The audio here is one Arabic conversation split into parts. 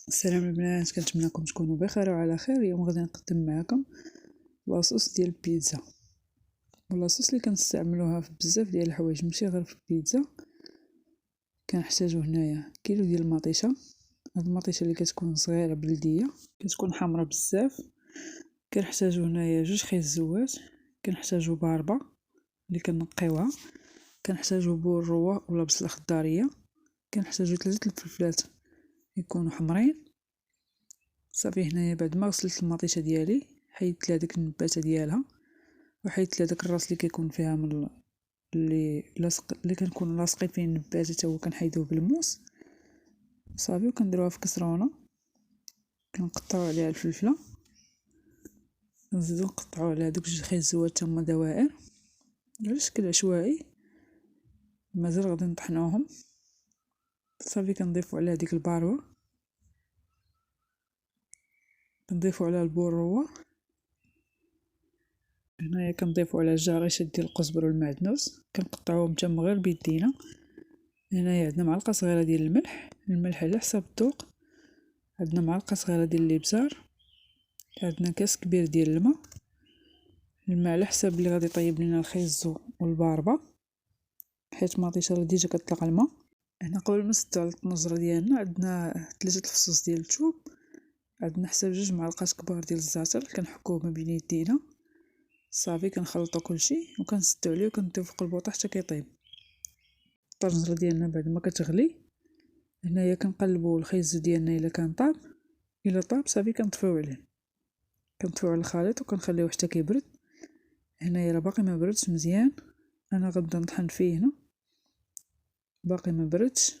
السلام البنات، كنتمنىكم تكونوا بخير وعلى خير. اليوم غادي نقدم معكم لاصوص ديال البيتزا، ولاصوص اللي كنستعملوها في بزاف ديال الحوايج ماشي غير في البيتزا. كنحتاجو هنايا كيلو ديال المطيشه. هاد المطيشه اللي كتكون صغيره بلديه كتكون حمرا بزاف. كنحتاجو هنايا 2 خيط زوات، كنحتاجو باربه اللي كنقيوها، كنحتاجو بول روا ولا بصله خضاريه، كنحتاجو 3 الفلفلات يكونوا حمرين. صافي هنايا بعد ما غسلت المطيشه ديالي حيدت لها ديك النباته ديالها، وحيدت لها داك الراس اللي كيكون فيها من اللي لاصق اللي كنكون لاصقين فيه النباته، حتى هو كنحيدوه بالموس. صافي وكنديروها في كسرونه، كنقطعوا عليها الفلفله، نزيدو نقطعوا عليها دوك 2 خيط زوات هما دوائر على شكل عشوائي. مازال غادي نطحنوهم. صافي كنضيفوا عليها ديك الباروه، كنضيفوا عليها البول روا. هنايا كنضيفوا على جاريشات ديال القزبر والمعدنوس، كنقطعوهم تما غير بيدينا. هنايا عندنا معلقه صغيره ديال الملح على حسب الذوق، عندنا معلقه صغيره ديال الابزار، عندنا كاس كبير ديال الماء على حسب اللي غادي يطيب لنا الخيزو والباربه، حيت المطيشه راه ديجا كتطلق الماء. هنا قبل ما نسدو على الطنجره ديالنا عندنا 3 الفصوص ديال الثوم، عندنا حساب 2 معالق كبار ديال الزعتر كنحكوه ما بين يدينا. صافي كنخلطوا كلشي وكنسدو عليه وكنديو فوق البوطه حتى كيطيب. الطنجره ديالنا بعد ما كتغلي هنايا كنقلبوا الخيزو ديالنا الا كان طاب. الا طاب صافي كنطفيو عليه، كنطفيو على الخليط وكنخليوه حتى كيبرد. هنايا راه باقي ما بردش مزيان، انا غنبدا نطحن فيه هنا، باقي ما بردش.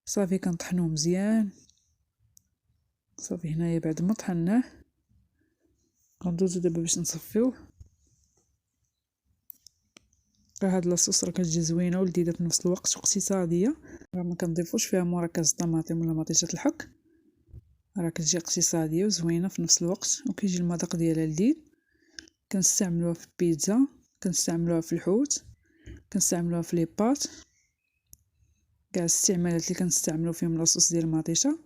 صافي كنطحنوه مزيان. صافي هنايا بعد ما طحناه غندوزو دابا باش نصفيوه. راه هاد لاصوص راه كتجي زوينه ولذيذه في نفس الوقت واقتصاديه. راه ما كنضيفوش فيها مركز طماطم ولا مطيشه الحك، راه كتجي اقتصاديه وزوينه في نفس الوقت وكيجي المذاق ديالها لذيذ. كنستعملوها في البيتزا، كنستعملوها في الحوت، كنستعملوها في لي بات. كاع الاستعمالات اللي كنستعملو فيهم لاصوص ديال المطيشه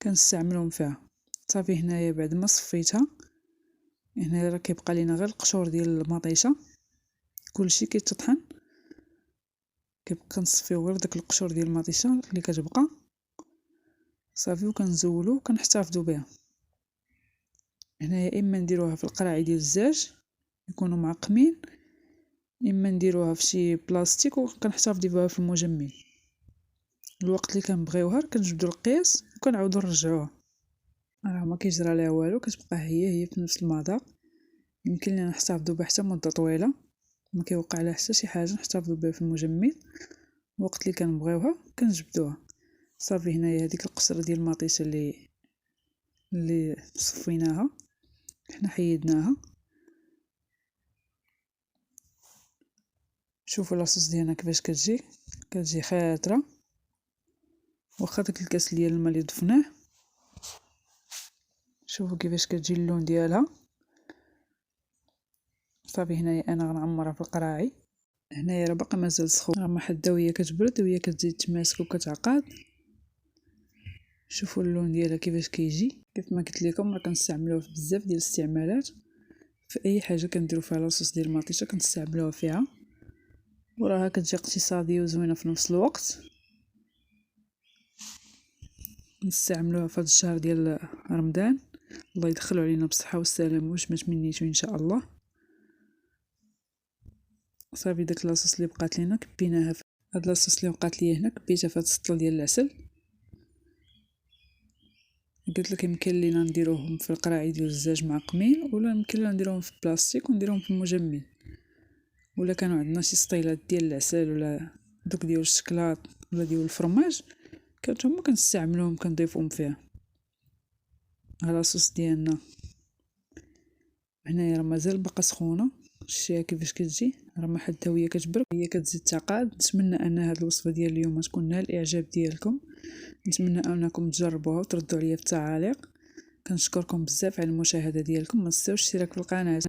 كنستعملهم فيها. صافي هنايا بعد ما صفيتها هنا راه كيبقى لينا غير القشور ديال المطيشه، كلشي كيتطحن، كيبقى نصفيو غير داك القشور ديال المطيشه اللي كتبقى. صافي وكنزولو وكنحتفظوا بها. هنايا اما نديروها في القراعي ديال الزاج يكونوا معقمين، اما نديروها في شي بلاستيك وكنحتفظوا بها في المجمد. الوقت اللي كنبغيوها كنجبدوا القياس وكنعاودوا نرجعوها، راه ما كيجرى ليها والو، كتبقى هي في نفس المذاق. يمكن لنا نحتفظوا بها حتى مده طويله، ما كيوقع لها حتى شي حاجه. نحتفظوا بها في المجمد الوقت اللي كنبغيوها كنجبدوها. صافي هنايا هذيك القشره ديال المطيشه اللي صفيناها حنا حيدناها. شوفوا لاصوص ديالنا كيفاش كتجي خاطره، واخا داك الكاس ديال الماء اللي ضفناه. شوفوا كيفاش كتجي اللون ديالها. صافي هنايا انا غنعمرها في القراعي. هنايا راه باقي مازال سخون، راه ما حدا وهي كتبرد وهي كتزيد تماسك وكتعقد. شوفوا اللون ديالها كيفاش كيجي. كيف ما قلت لكم راه كنستعملوه في بزاف ديال الاستعمالات، في اي حاجه كنديروا فيها لاصوص ديال المطيشه كنستعملوها فيها، وراها كتجي اقتصاديه وزوينه في نفس الوقت. نستعملوها في هذا الشهر ديال رمضان. الله يدخلوا علينا بالصحه والسلامه واش ما تمنيتو ان شاء الله. صافي داك لاصوص اللي بقات لينا كبيناها في هاد لاصوص اللي بقات ليا هنا، كبيتها في هاد السطل ديال العسل. قلت لك يمكن لينا نديروهم في القراعي ديال الزاج معقمين، ولا يمكن لنا نديروهم في بلاستيك ونديروهم في المجمد، ولا كانوا عندنا شي سطيلات ديال العسل ولا دوك ديال الشكلاط ولا ديال الفرماج كانت هما كنستعملوهم كنضيفوهم فيها. لاصوص ديالنا هنايا راه مازال باقا سخونه، شتيها كيفاش كتجي، راه ما حتى وهي كتبرد هي كتزيد تعقاد. نتمنى ان هذه الوصفه ديال اليوم تكون نال الاعجاب ديالكم، نتمنى انكم تجربوها وتردوا عليا في التعاليق. كنشكركم بزاف على المشاهده ديالكم، ما تنساوش الاشتراك في القناه.